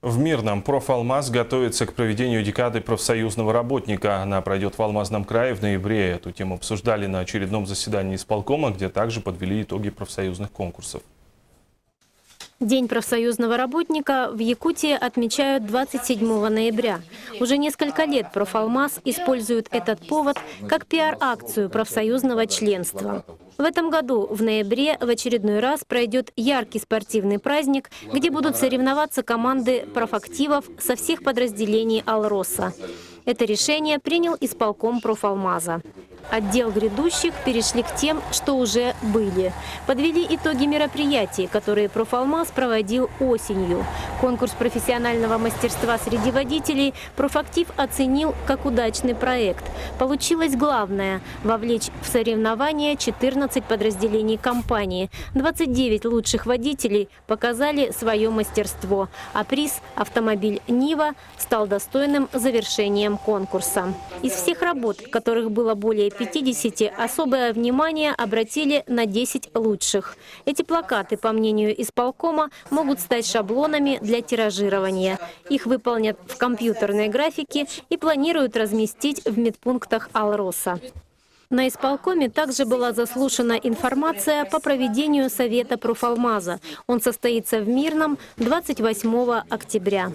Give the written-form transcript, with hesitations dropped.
В Мирном профалмаз готовится к проведению декады профсоюзного работника. Она пройдет в Алмазном крае в ноябре. Эту тему обсуждали на очередном заседании исполкома, где также подвели итоги профсоюзных конкурсов. День профсоюзного работника в Якутии отмечают 27 ноября. Уже несколько лет профалмаз использует этот повод как пиар-акцию профсоюзного членства. В этом году в ноябре в очередной раз пройдет яркий спортивный праздник, где будут соревноваться команды профактивов со всех подразделений Алроса. Это решение принял исполком профалмаза. Отдел грядущих перешли к тем, что уже были. Подвели итоги мероприятий, которые профалмаз проводил осенью. Конкурс профессионального мастерства среди водителей профактив оценил как удачный проект. Получилось главное – вовлечь в соревнования 14 подразделений компании. 29 лучших водителей показали свое мастерство, а приз «Автомобиль Нива» стал достойным завершением конкурса. Из всех работ, которых было более 50, особое внимание обратили на 10 лучших. Эти плакаты, по мнению исполкома, могут стать шаблонами для тиражирования. Их выполнят в компьютерной графике и планируют разместить в медпунктах Алроса. На исполкоме также была заслушана информация по проведению Совета профалмаза. Он состоится в Мирном 28 октября.